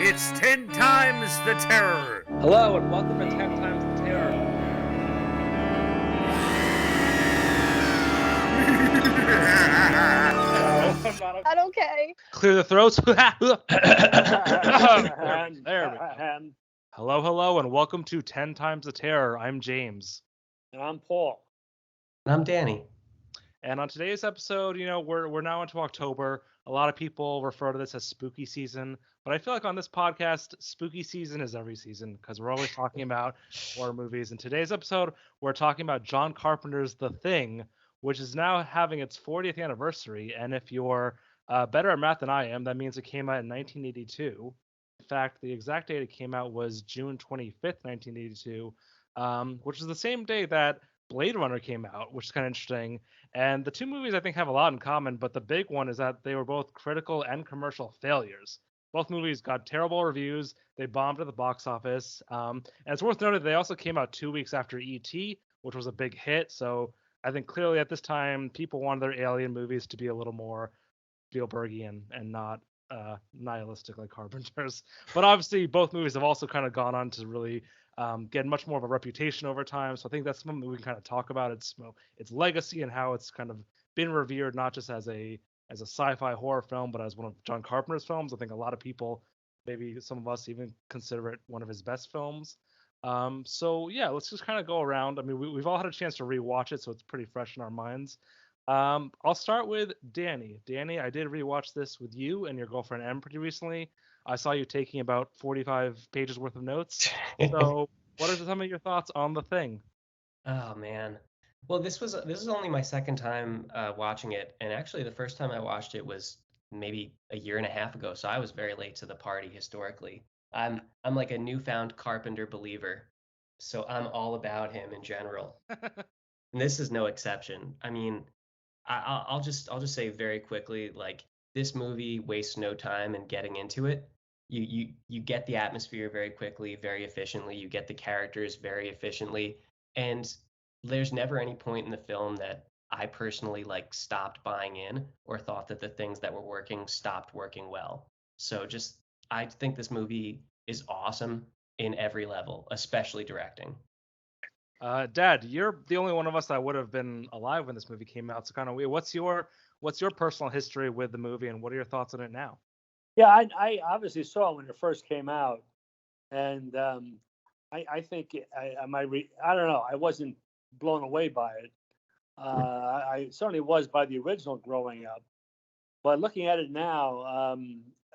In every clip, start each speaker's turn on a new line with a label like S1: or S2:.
S1: It's 10 times the terror.
S2: Hello and welcome to 10 Times the Terror.
S3: Not okay.
S2: Clear the throats. There we go. Hello, and welcome to 10 Times the Terror. I'm James.
S4: And I'm Paul.
S5: And I'm Danny.
S2: And on today's episode, we're now into October. A lot of people refer to this as spooky season, but I feel like on this podcast, spooky season is every season because we're always talking about horror movies. In today's episode, we're talking about John Carpenter's The Thing, which is now having its 40th anniversary. And if you're better at math than I am, that means it came out in 1982. In fact, the exact date it came out was June 25th, 1982, which is the same day that Blade Runner came out, which is kind of interesting. And the two movies I think have a lot in common, but the big one is that they were both critical and commercial failures. Both movies got terrible reviews. They bombed at the box office. And it's worth noting they also came out 2 weeks after E.T., which was a big hit. So I think clearly at this time, people wanted their alien movies to be a little more Spielbergian and not nihilistic like Carpenter's. But obviously, both movies have also kind of gone on to really get much more of a reputation over time. So I think that's something we can kind of talk about. Its legacy and how it's kind of been revered, not just as a sci-fi horror film, but as one of John Carpenter's films. I think a lot of people, maybe some of us, even consider it one of his best films. So yeah, let's just kind of go around. I mean, we've all had a chance to rewatch it, so it's pretty fresh in our minds. I'll start with Danny. Danny, I did rewatch this with you and your girlfriend Em pretty recently. I saw you taking about 45 pages worth of notes. So what are some of your thoughts on The Thing?
S5: Oh man. Well, this is only my second time watching it, and actually the first time I watched it was maybe a year and a half ago, so I was very late to the party historically. I'm like a newfound Carpenter believer, so I'm all about him in general. And this is no exception. I mean, I'll just say very quickly, like, this movie wastes no time in getting into it. You get the atmosphere very quickly, very efficiently. You get the characters very efficiently, and there's never any point in the film that I personally stopped buying in or thought that the things that were working stopped working well. So I think this movie is awesome in every level, especially directing.
S2: Dad, you're the only one of us that would have been alive when this movie came out. So kind of weird. What's your personal history with the movie, and what are your thoughts on it now?
S4: Yeah, I obviously saw it when it first came out, and I think I don't know. I wasn't blown away by it. I certainly was by the original growing up, but looking at it now,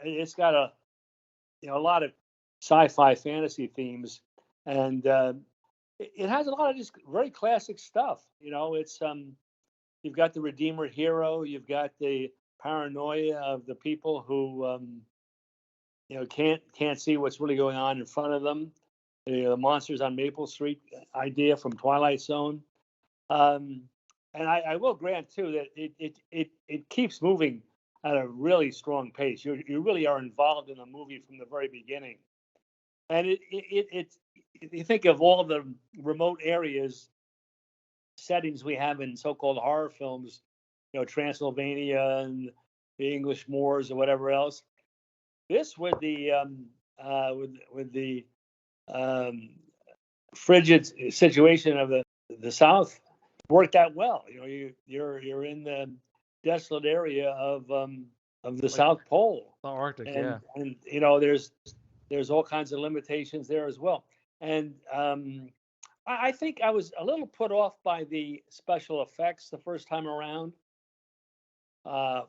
S4: it's got a lot of sci-fi fantasy themes, and it has a lot of just very classic stuff. It's you've got the Redeemer hero, you've got the paranoia of the people who can't see what's really going on in front of them. The monsters on Maple Street idea from Twilight Zone, and I will grant too that it keeps moving at a really strong pace. You really are involved in the movie from the very beginning, and it you think of all the remote settings we have in so-called horror films, Transylvania and the English moors or whatever else. This with the frigid situation of the South worked out well. You're in the desolate area of the South Pole,
S2: the Arctic,
S4: and there's all kinds of limitations there as well. And I think I was a little put off by the special effects the first time around.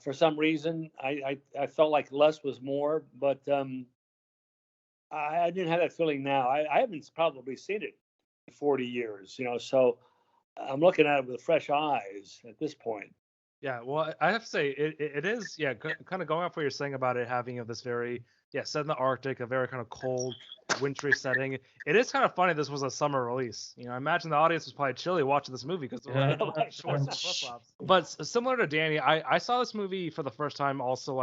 S4: For some reason, I felt like less was more, but I didn't have that feeling now. I haven't probably seen it in 40 years, so I'm looking at it with fresh eyes at this point.
S2: Yeah, well, I have to say it is, kind of going off what you're saying about it having this very, set in the Arctic, a very kind of cold, wintry setting. It is kind of funny this was a summer release. I imagine the audience was probably chilly watching this movie because shorts and flip-flops. But similar to Danny, I saw this movie for the first time also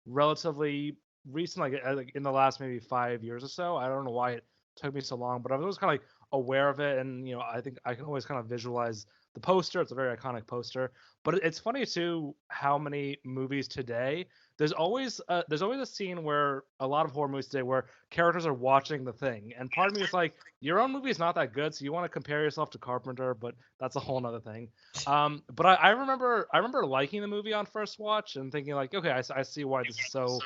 S2: relatively recent, like in the last maybe 5 years or so. I don't know why it took me so long, but I was kind of aware of it, and I think I can always kind of visualize the poster. It's a very iconic poster. But it's funny too how many movies today there's always a scene where a lot of horror movies today where characters are watching The Thing, and part of me is like, your own movie is not that good, so you want to compare yourself to Carpenter, but that's a whole nother thing. But I remember liking the movie on first watch and thinking like, okay, I see why this is so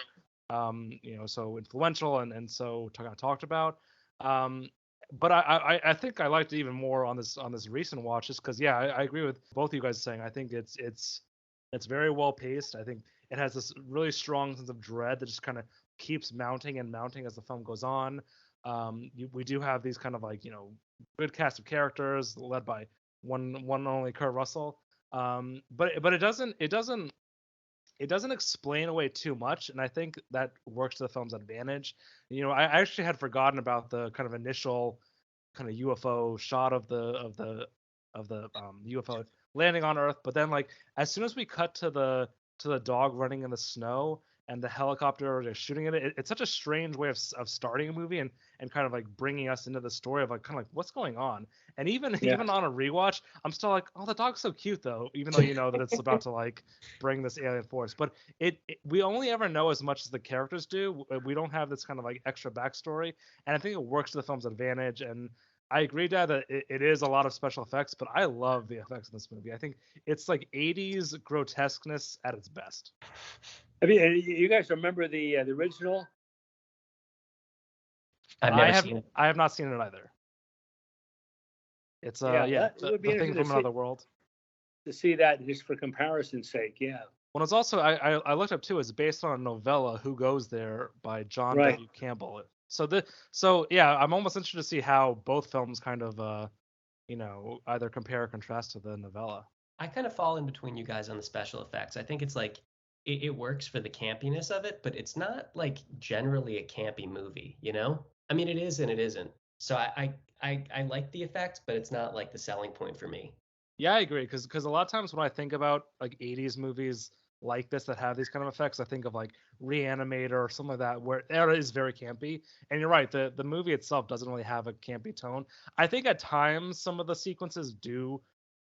S2: so influential and so talked about. But I think I liked it even more on this recent watch, just because I agree with both of you guys saying I think it's very well paced. I think it has this really strong sense of dread that just kind of keeps mounting and mounting as the film goes on. We do have these kind of like good cast of characters led by one and only Kurt Russell. But it doesn't explain away too much, and I think that works to the film's advantage. I actually had forgotten about the kind of initial kind of UFO shot of the UFO landing on Earth, but then like as soon as we cut to the dog running in the snow and the helicopter just shooting at it, it's such a strange way of starting a movie and kind of like bringing us into the story of like kind of like what's going on. And even on a rewatch, I'm still like, oh, the dog's so cute though, even though you know that it's about to like bring this alien force. But we only ever know as much as the characters do. We don't have this kind of like extra backstory, and I think it works to the film's advantage. And I agree, Dad, that it is a lot of special effects, but I love the effects in this movie. I think it's like 80s grotesqueness at its best.
S4: I mean, you guys remember the original?
S5: I've never seen it.
S2: I have not seen it either. It's
S4: it would be
S2: the Thing from Another World.
S4: To see that just for comparison's sake, yeah.
S2: Well, it's also I looked up too. It's based on a novella, Who Goes There, by John W. Campbell. So I'm almost interested to see how both films kind of either compare or contrast to the novella.
S5: I kind of fall in between you guys on the special effects. I think it's like it works for the campiness of it, but it's not like generally a campy movie, I mean, it is and it isn't. So I like the effects, but it's not like the selling point for me.
S2: Yeah, I agree, because a lot of times when I think about like 80s movies like this that have these kind of effects, I think of like Reanimator or something like that, where it is very campy. And you're right, the movie itself doesn't really have a campy tone. I think at times some of the sequences do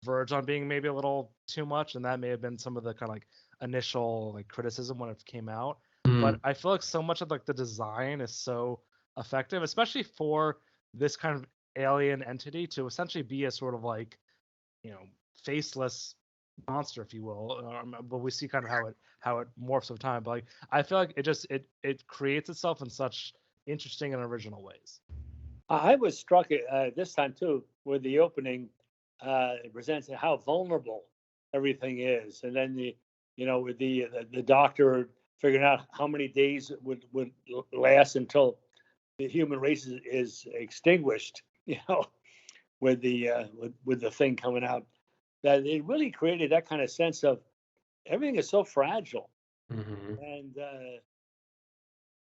S2: verge on being maybe a little too much, and that may have been some of the kind of like initial like criticism when it came out. But I feel like so much of like the design is so effective, especially for this kind of alien entity to essentially be a sort of like faceless monster, if you will. But we see kind of how it morphs over time. But like I feel like it creates itself in such interesting and original ways.
S4: I was struck this time too with the opening. It presents how vulnerable everything is, and then with the doctor figuring out how many days would last until the human race is extinguished. With the thing coming out, that it really created that kind of sense of everything is so fragile, and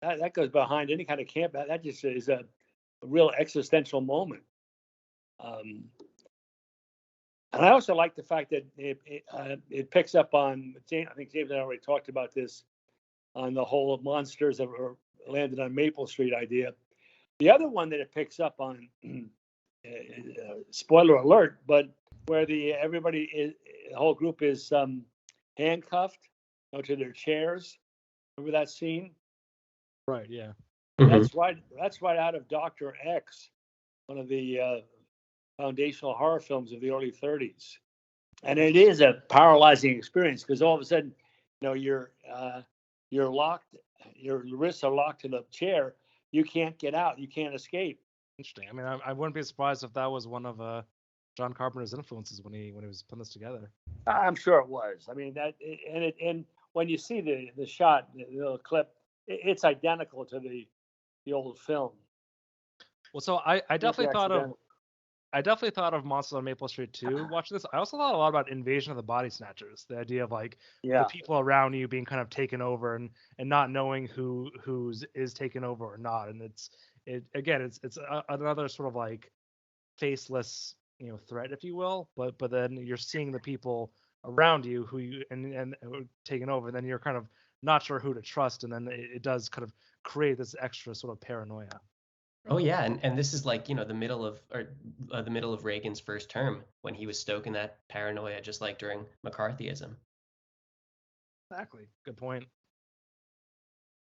S4: that goes behind any kind of camp. That just is a real existential moment. And I also like the fact that it picks up on, I think James and I already talked about this, on the whole of monsters that were landed on Maple Street idea. The other one that it picks up on, spoiler alert, but where the whole group is handcuffed to their chairs. Remember that scene?
S2: Right. Yeah.
S4: That's right out of Dr. X, one of the foundational horror films of the early 30s, and it is a paralyzing experience because all of a sudden, you're locked, your wrists are locked to the chair. You can't get out. You can't escape.
S2: Interesting. I mean, I wouldn't be surprised if that was one of John Carpenter's influences when he was putting this together.
S4: I'm sure it was. I mean and when you see the shot, the little clip, it's identical to the old film.
S2: Well, so I definitely thought of Monsters on Maple Street too. Watching this, I also thought a lot about Invasion of the Body Snatchers. The idea of like the people around you being kind of taken over and not knowing who's is taken over or not. And it's another sort of like faceless threat, if you will. But then you're seeing the people around you who you and taken over, and then you're kind of not sure who to trust, and then it does kind of create this extra sort of paranoia.
S5: Oh yeah, and this is like the middle of Reagan's first term when he was stoking that paranoia, just like during McCarthyism.
S2: Exactly. Good point.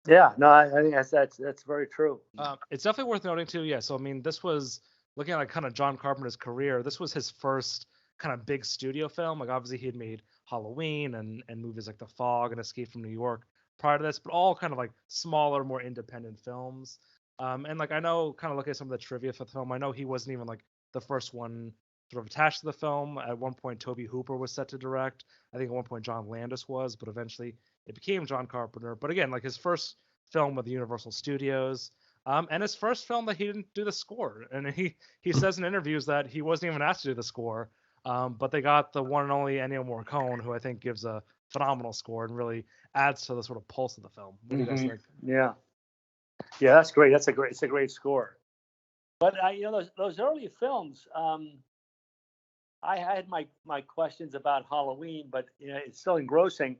S4: Yeah, no, I think that's very true.
S2: It's definitely worth noting too. Yeah, so I mean, this was looking at like kind of John Carpenter's career. This was his first kind of big studio film. Like obviously he had made Halloween and movies like The Fog and Escape from New York prior to this, but all kind of like smaller, more independent films. And like I know, kind of looking at some of the trivia for the film, I know he wasn't even like the first one sort of attached to the film. At one point, Toby Hooper was set to direct. I think at one point John Landis was, but eventually it became John Carpenter. But again, like his first film with Universal Studios. And his first film that he didn't do the score. And he says in interviews that he wasn't even asked to do the score, but they got the one and only Ennio Morricone, who I think gives a phenomenal score and really adds to the sort of pulse of the film. What do you guys think?
S4: Yeah, yeah, that's great. It's a great score. But those early films, I had my questions about Halloween, but it's still engrossing.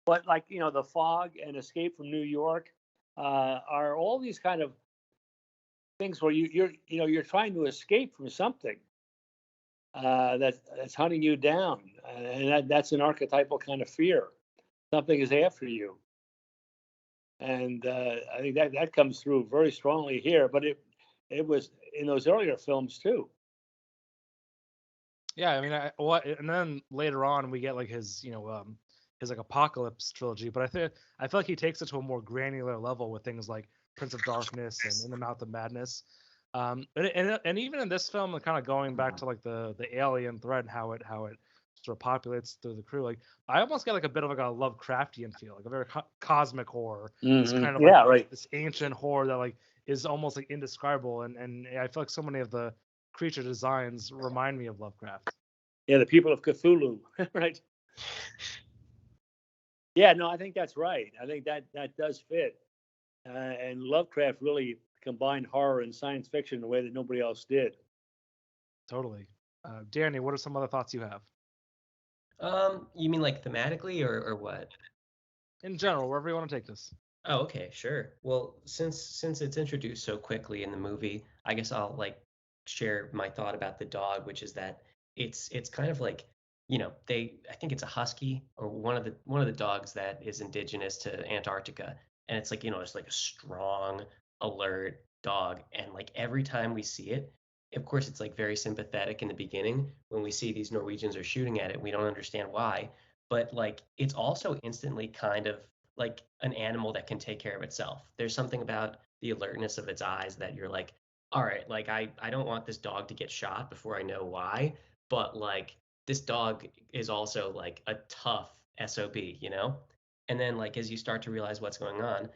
S4: But like The Fog and Escape from New York are all these kind of things where you're trying to escape from something that's hunting you down, and that's an archetypal kind of fear. Something is after you, and I think that comes through very strongly here. But it was in those earlier films too.
S2: Yeah, I mean, and then later on we get like his his like Apocalypse trilogy, but I feel like he takes it to a more granular level with things like Prince of Darkness and In the Mouth of Madness. And even in this film, kind of going back to like the alien threat and how it sort of populates through the crew, like I almost get like a bit of like a Lovecraftian feel, like a very cosmic horror. This kind of
S4: Yeah, right.
S2: this ancient horror that like is almost like indescribable, and I feel like so many of the creature designs remind me of Lovecraft.
S4: Yeah, the people of Cthulhu, right? Yeah, no, I think that's right. I think that does fit. And Lovecraft really combined horror and science fiction in a way that nobody else did.
S2: Totally. Danny, what are some other thoughts you have?
S5: You mean like thematically or what?
S2: In general, wherever you want to take this.
S5: Oh, okay, sure. Well, since it's introduced so quickly in the movie, I guess I'll like share my thought about the dog, which is that it's kind of like, I think it's a husky or one of the dogs that is indigenous to Antarctica. And it's like, it's like a strong, alert dog. And like every time we see it, of course it's like very sympathetic in the beginning when we see these Norwegians are shooting at it. We don't understand why, but like it's also instantly kind of like an animal that can take care of itself. There's something about the alertness of its eyes that you're like, all right, like I don't want this dog to get shot before I know why, but like this dog is also like a tough SOB, you know? And then like as you start to realize what's going on,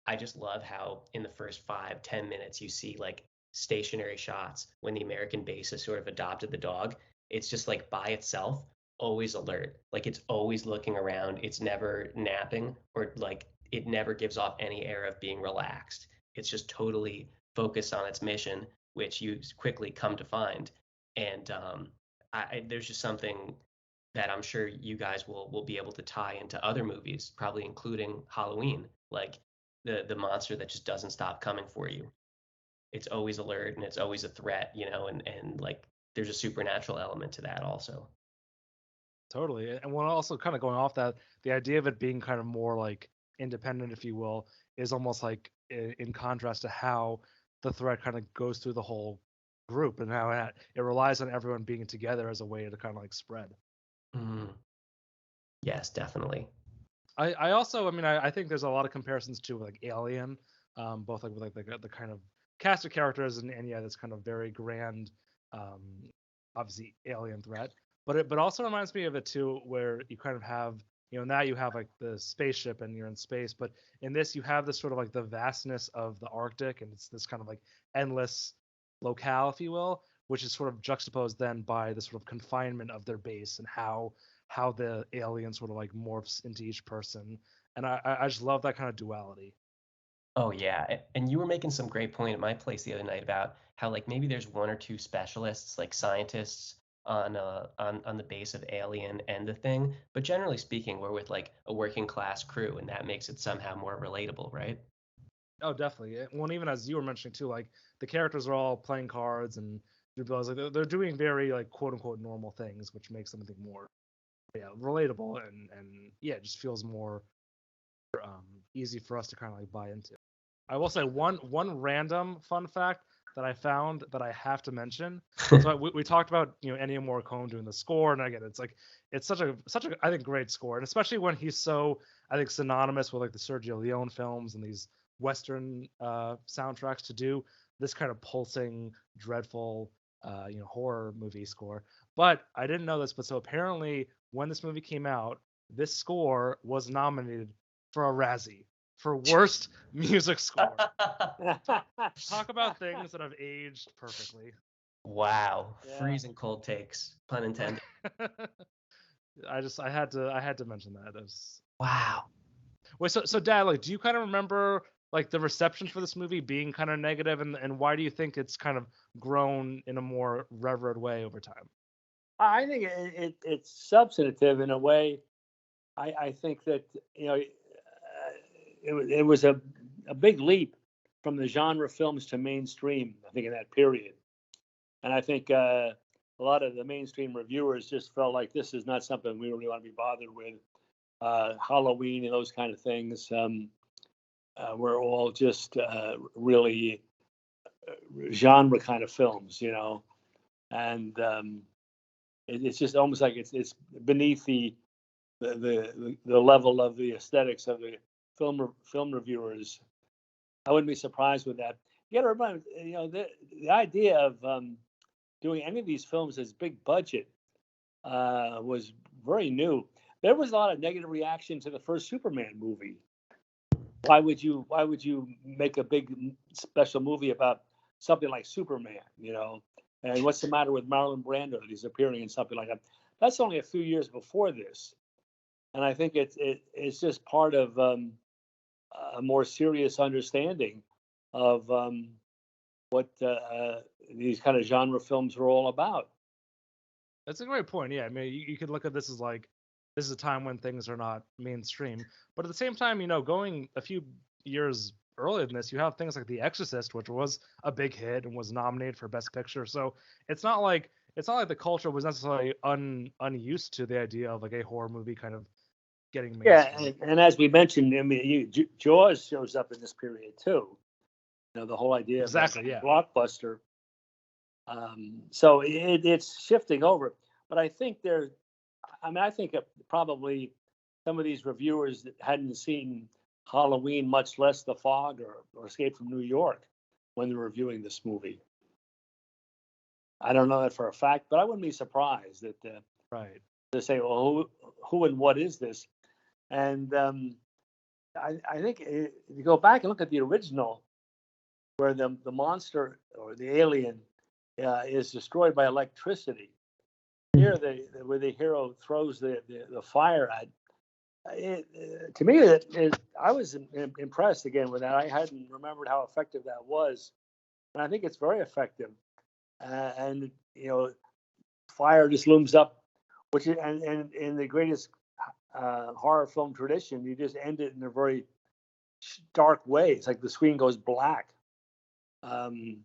S5: I just love how in the first 5, 10 minutes you see like stationary shots when the American base has sort of adopted the dog. It's just like by itself, always alert. Like it's always looking around. It's never napping or like it never gives off any air of being relaxed. It's just totally focused on its mission, which you quickly come to find. And there's just something that I'm sure you guys will be able to tie into other movies, probably including Halloween. Like the monster that just doesn't stop coming for you. It's always alert and it's always a threat, and like there's a supernatural element to that also.
S2: Totally. And we're also kind of going off that, the idea of it being kind of more like independent, if you will, is almost like in contrast to how the threat kind of goes through the whole group and how it relies on everyone being together as a way to kind of like spread.
S5: Mm. Yes, definitely.
S2: I also, I mean, I think there's a lot of comparisons to like Alien, both like with like the kind of cast of characters and yeah, this kind of very grand, um, obviously alien threat. But also reminds me of it too, where you kind of have, now you have like the spaceship and you're in space, but in this you have this sort of like the vastness of the Arctic, and it's this kind of like endless locale, if you will, which is sort of juxtaposed then by the sort of confinement of their base and how the alien sort of like morphs into each person. And I just love that kind of duality.
S5: Oh yeah, and you were making some great point at my place the other night about how like maybe there's one or two specialists, like scientists on the base of Alien and the Thing, but generally speaking, we're with like a working class crew, and that makes it somehow more relatable, right?
S2: Oh, definitely. Well, even as you were mentioning too, like the characters are all playing cards and you realize like they're doing very like quote unquote normal things, which makes them, I think, more, yeah, relatable and yeah, it just feels more easy for us to kind of like buy into. I will say one random fun fact that I found that I have to mention. So we talked about Ennio Morricone doing the score, and again, it's such a I think great score, and especially when he's so I think synonymous with like the Sergio Leone films and these Western soundtracks to do this kind of pulsing, dreadful horror movie score. But I didn't know this, but so apparently when this movie came out, this score was nominated for a Razzie for worst music score. Talk about things that have aged perfectly.
S5: Wow.
S4: Yeah.
S5: Freezing cold takes, pun intended.
S2: I had to mention that.
S5: Wow.
S2: Wait, so Dad, like, do you kind of remember like the reception for this movie being kind of negative, and why do you think it's kind of grown in a more reverent way over time?
S4: I think it's substantive in a way. I think that it was a big leap from the genre films to mainstream. I think in that period, and I think a lot of the mainstream reviewers just felt like this is not something we really want to be bothered with. Halloween and those kind of things were all just really genre kind of films, and it's just almost like it's beneath the level of the aesthetics of the film reviewers. I wouldn't be surprised with that. You got to remember, the idea of doing any of these films as big budget was very new. There was a lot of negative reaction to the first Superman movie. Why would you make a big special movie about something like Superman? And what's the matter with Marlon Brando that he's appearing in something like that? That's only a few years before this, and I think it's just part of a more serious understanding of what these kind of genre films are all about.
S2: That's a great point. Yeah, I mean, you could look at this as like this is a time when things are not mainstream, but at the same time, going a few years earlier than this, you have things like The Exorcist, which was a big hit and was nominated for Best Picture. So it's not like the culture was necessarily unused to the idea of like a horror movie kind of getting mainstream.
S4: Yeah, and as we mentioned, I mean, Jaws shows up in this period too. The whole idea of blockbuster. So it's shifting over, but I think I think probably some of these reviewers that hadn't seen Halloween, much less The Fog or Escape from New York, when they're reviewing this movie. I don't know that for a fact, but I wouldn't be surprised that
S2: right.
S4: to say, well, who and what is this? And I think if you go back and look at the original, where the monster or the alien is destroyed by electricity. Here, where the hero throws the fire at. To me, I was impressed again with that. I hadn't remembered how effective that was, and I think it's very effective. And fire just looms up, which is, and in the greatest horror film tradition, you just end it in a very dark way. It's like the screen goes black. And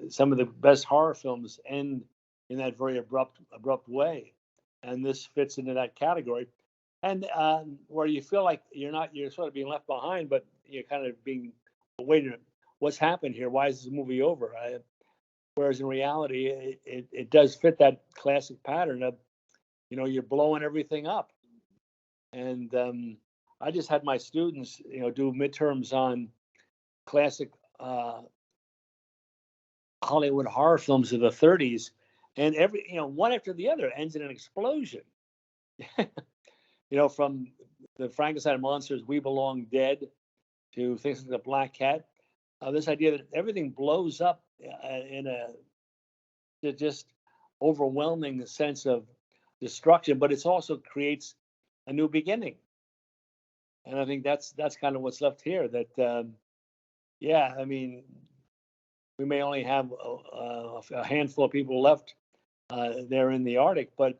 S4: some of the best horror films end in that very abrupt way, and this fits into that category. And where you feel like you're sort of being left behind, but you're kind of being, wait a minute, what's happened here? Why is this movie over? Whereas in reality, it does fit that classic pattern of, you're blowing everything up. And I just had my students, do midterms on classic Hollywood horror films of the 30s, and every one after the other ends in an explosion. From the Frankenstein monsters, We Belong Dead, to things like the Black Cat. This idea that everything blows up in a just overwhelming sense of destruction, but it also creates a new beginning. And I think that's kind of what's left here. That I mean, we may only have a handful of people left there in the Arctic, but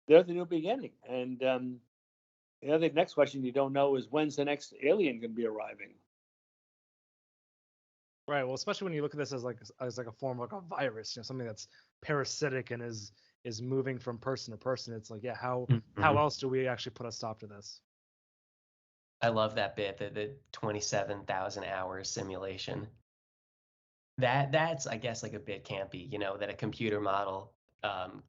S4: they're the new beginning. And the next question you don't know is, when's the next alien going to be arriving?
S2: Right. Well, especially when you look at this as like a form of like a virus, something that's parasitic and is is moving from person to person. It's like, yeah, how
S5: Mhm.
S2: else do we actually put a stop to this?
S5: I love that bit, the 27,000 hours simulation. That's I guess like a bit campy, that a computer model um,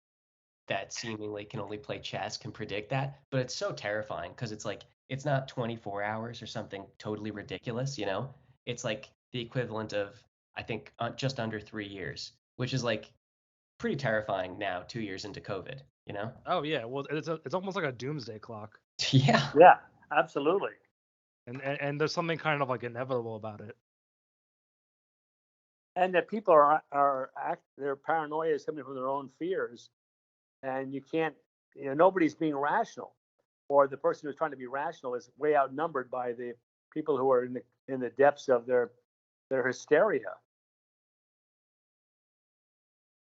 S5: that seemingly can only play chess can predict that, but it's so terrifying because it's like it's not 24 hours or something totally ridiculous. It's like the equivalent of I think just under 3 years, which is like pretty terrifying now, 2 years into COVID.
S2: Oh yeah, well it's almost like a doomsday clock,
S5: Yeah.
S4: Yeah, absolutely.
S2: and there's something kind of like inevitable about it.
S4: And that people their paranoia is coming from their own fears, and you can't, nobody's being rational, or the person who's trying to be rational is way outnumbered by the people who are in the depths of their hysteria.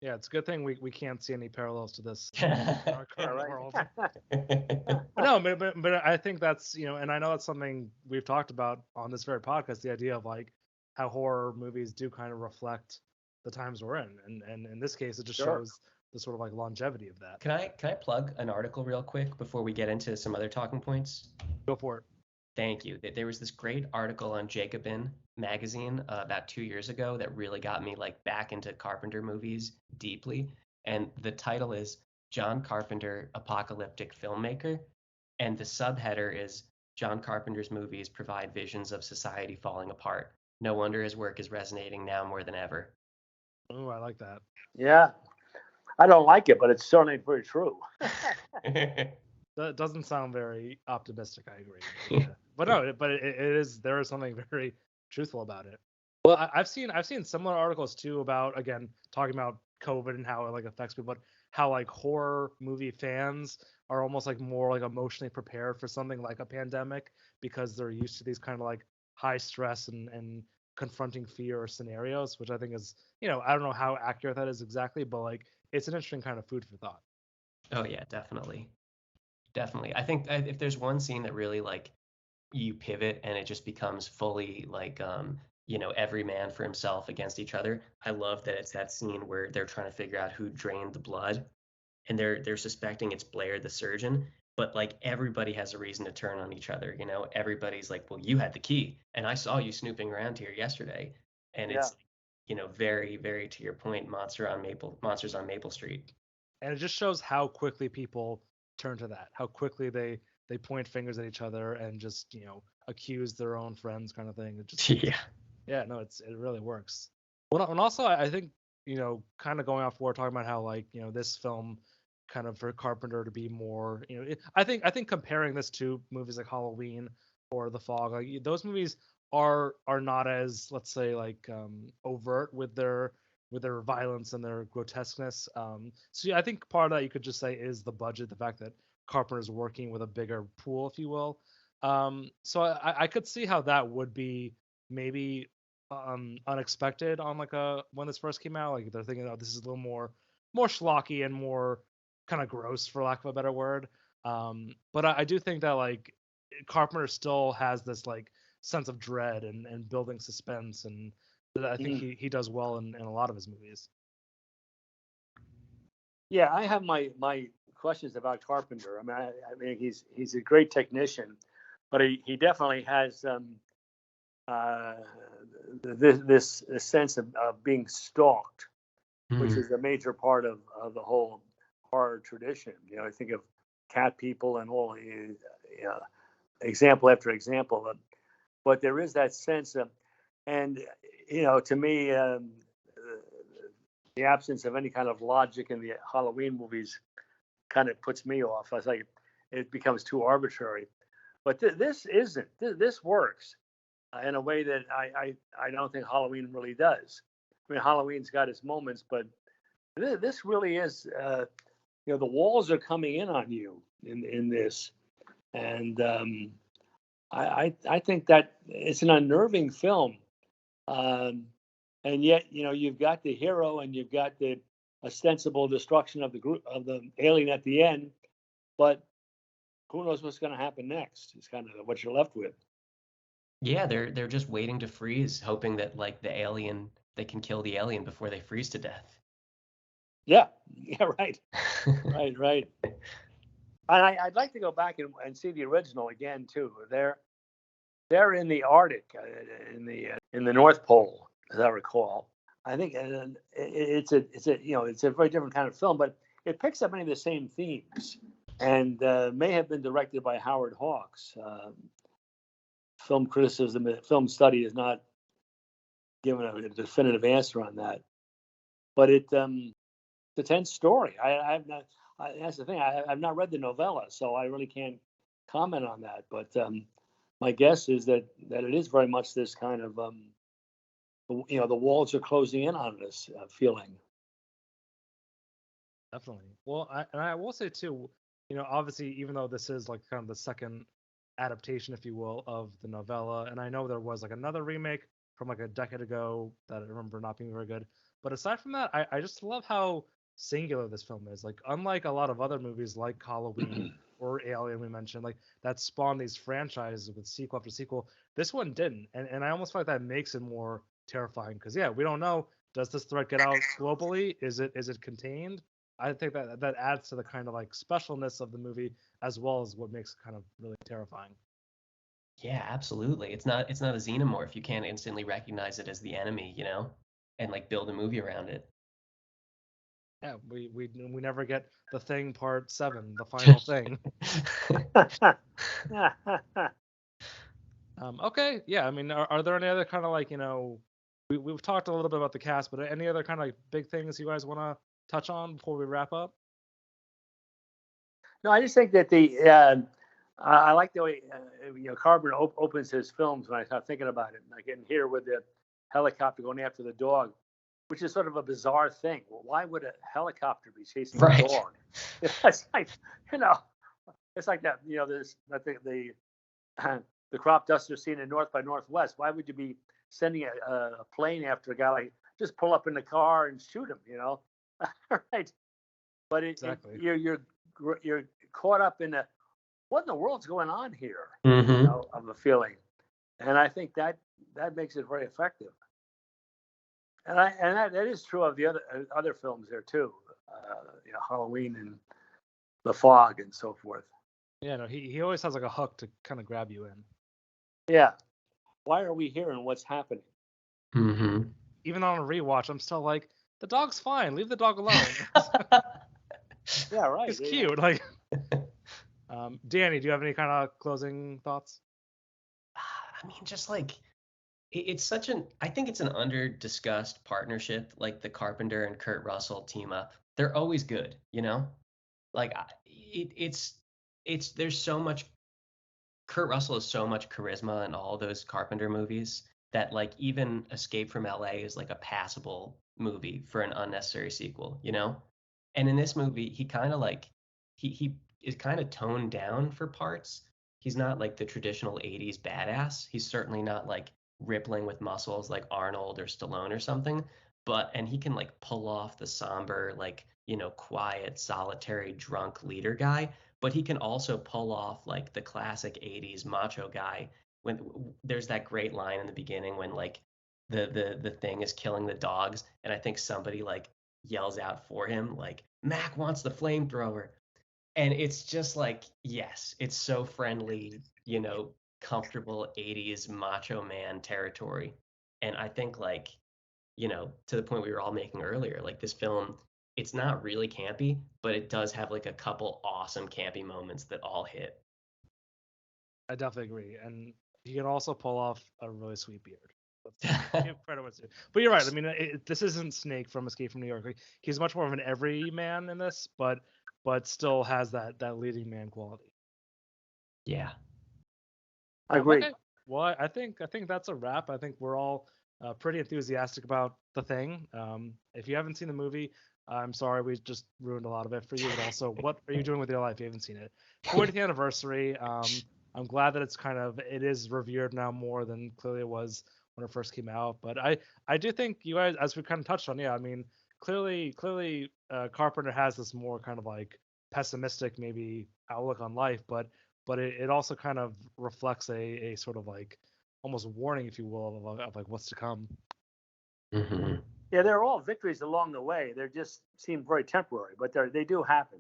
S2: Yeah, it's a good thing we can't see any parallels to this in our
S4: Yeah,
S2: current
S4: right.
S2: world. But no, but I think that's, and I know that's something we've talked about on this very podcast, the idea of like how horror movies do kind of reflect the times we're in, and in this case, it just
S4: Sure.
S2: shows the sort of like longevity of that.
S5: Can I plug an article real quick before we get into some other talking points?
S2: Go for it.
S5: Thank you. There was this great article on Jacobin magazine about 2 years ago that really got me like back into Carpenter movies deeply. And the title is John Carpenter, Apocalyptic Filmmaker. And the subheader is John Carpenter's movies provide visions of society falling apart. No wonder his work is resonating now more than ever.
S2: Oh, I like that.
S4: Yeah, I don't like it, but it's certainly very true.
S2: That doesn't sound very optimistic. I agree. But, yeah. But no, it is. There is something very truthful about it. Well, I've seen similar articles too about, again, talking about COVID and how it like affects people, but how like horror movie fans are almost like more like emotionally prepared for something like a pandemic because they're used to these kind of like high stress and confronting fear or scenarios, which I think is, I don't know how accurate that is exactly, but like it's an interesting kind of food for thought.
S5: Oh yeah, definitely. Definitely. I think if there's one scene that really like you pivot and it just becomes fully like every man for himself against each other. I love that it's that scene where they're trying to figure out who drained the blood and they're suspecting it's Blair the surgeon, but like everybody has a reason to turn on each other. Everybody's like, "Well, you had the key and I saw you snooping around here yesterday." And
S4: Yeah.
S5: it's very very to your point, monsters on Maple Street.
S2: And it just shows how quickly people turn to that, how quickly they point fingers at each other and just accuse their own friends, kind of thing. It just yeah, no, it really works. Well, and also I think kind of going off what we're talking about how like this film kind of for Carpenter to be more I think comparing this to movies like Halloween or The Fog, like those movies are not as, let's say, like overt with their violence and their grotesqueness. So yeah, I think part of that you could just say is the budget, the fact that Carpenter's working with a bigger pool, if you will. So I could see how that would be maybe unexpected on like when this first came out. Like they're thinking, oh, this is a little more schlocky and more kind of gross, for lack of a better word. But I do think that like Carpenter still has this like sense of dread and building suspense, and that I think he does well in a lot of his movies.
S4: Yeah, I have my questions about Carpenter. I mean, he's a great technician, but he definitely has uh, this sense of being stalked, which is a major part of the whole horror tradition. I think of Cat People and all, example after example. But there is that sense of, and to me, the absence of any kind of logic in the Halloween movies kind of puts me off. I was like, it becomes too arbitrary. But this isn't. This works in a way that I don't think Halloween really does. I mean, Halloween's got its moments, but this really is. The walls are coming in on you in this, and I think that it's an unnerving film. And yet, you've got the hero and you've got the ostensible destruction of the group of the alien at the end, but who knows what's going to happen next? It's kind of what you're left with.
S5: Yeah, they're just waiting to freeze, hoping that like they can kill the alien before they freeze to death.
S4: Yeah, yeah, right, right. And I'd like to go back and see the original again too. They're in the Arctic, in the North Pole, as I recall. I think it's a very different kind of film, but it picks up many of the same themes, and may have been directed by Howard Hawks. Film criticism, film study is not given a definitive answer on that, but it's a tense story. I've not. That's the thing. I've not read the novella, so I really can't comment on that. But my guess is that it is very much this kind of the walls are closing in on us feeling.
S2: Definitely. Well, I will say too, obviously, even though this is like kind of the second adaptation, if you will, of the novella, and I know there was like another remake from like a decade ago that I remember not being very good. But aside from that, I just love how singular this film is. Like, unlike a lot of other movies like Halloween or Alien we mentioned, like that spawned these franchises with sequel after sequel, this one didn't. And I almost feel like that makes it more terrifying because yeah, we don't know, does this threat get out globally? Is it contained? I think that adds to the kind of like specialness of the movie as well as what makes it kind of really terrifying.
S5: Yeah, absolutely. It's not a xenomorph. You can't instantly recognize it as the enemy, and like build a movie around it.
S2: Yeah, we never get the Thing Part 7, the final thing. Okay, yeah. I mean, are there any other kind of like we've talked a little bit about the cast, but any other kind of like big things you guys want to touch on before we wrap up?
S4: No, I just think that I like the way Carpenter opens his films when I start thinking about it. Like in here with the helicopter going after the dog, which is sort of a bizarre thing. Well, why would a helicopter be chasing a dog? It's like it's like that. This I think the crop duster scene in North by Northwest. Why would you be sending a plane after a guy? Like, just pull up in the car and shoot him. Right? But
S2: Exactly.
S4: you're caught up in what in the world's going on here?
S5: Mm-hmm.
S4: Of a feeling, and I think that makes it very effective. And that is true of the other films there too. Halloween and The Fog and so forth.
S2: Yeah, no, he always has like a hook to kind of grab you in.
S4: Yeah. Why are we here and what's happening?
S5: Mm-hmm.
S2: Even on a rewatch, I'm still like, the dog's fine. Leave the dog alone.
S4: Yeah, right.
S2: It's cute. Like, Danny, do you have any kind of closing thoughts?
S5: I mean, just like it's I think it's an under-discussed partnership, like the Carpenter and Kurt Russell team up. They're always good, Like it's there's so much. Kurt Russell has so much charisma in all those Carpenter movies that like even Escape from LA is like a passable movie for an unnecessary sequel, And in this movie, he kind of like he is kind of toned down for parts. He's not like the traditional 80s badass. He's certainly not like rippling with muscles like Arnold or Stallone or something, and he can like pull off the somber like, quiet, solitary, drunk leader guy, but he can also pull off like the classic 80s macho guy when there's that great line in the beginning when like the thing is killing the dogs and I think somebody like yells out for him like Mac wants the flamethrower. And it's just like, yes, it's so friendly, comfortable 80s macho man territory. And I think like, to the point we were all making earlier, like this film, it's not really campy, but it does have like a couple awesome campy moments that all hit.
S2: I definitely agree. And he can also pull off a really sweet beard. Give credit what's due. But you're right. I mean, this isn't Snake from Escape from New York. Like, he's much more of an everyman in this, but still has that leading man quality.
S5: Yeah.
S4: I agree.
S2: Okay. Well, I think that's a wrap. I think we're all pretty enthusiastic about The Thing. If you haven't seen the movie, I'm sorry we just ruined a lot of it for you. But also, what are you doing with your life if you haven't seen it? 40th anniversary. I'm glad that it is revered now more than clearly it was when it first came out. But I do think you guys, as we kind of touched on, yeah, I mean, clearly Carpenter has this more kind of like pessimistic maybe outlook on life, but it also kind of reflects a sort of like almost warning, if you will, of like what's to come.
S5: Mm-hmm.
S4: Yeah, they're all victories along the way. They just seem very temporary, but they do happen.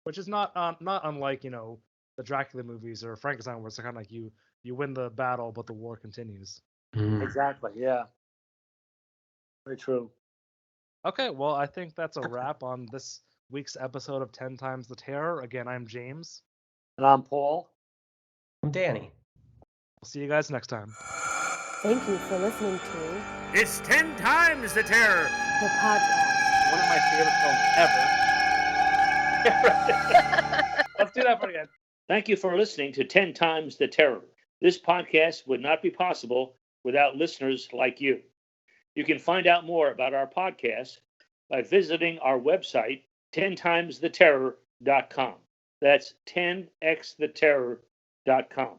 S2: Which is not unlike the Dracula movies or Frankenstein, where it's kind of like you win the battle, but the war continues.
S4: Exactly. Yeah. Very true.
S2: Okay, well, I think that's a wrap on this week's episode of 10 Times the Terror. Again, I'm James.
S4: And I'm Paul.
S5: I'm Danny.
S2: We'll see you guys next time.
S3: Thank you for listening to
S1: It's 10 Times the Terror.
S3: the podcast.
S4: One of my favorite films ever.
S2: Let's do that one again.
S4: Thank you for listening to 10 Times the Terror. This podcast would not be possible without listeners like you. You can find out more about our podcast by visiting our website, 10timestheterror.com. That's 10xtheterror.com.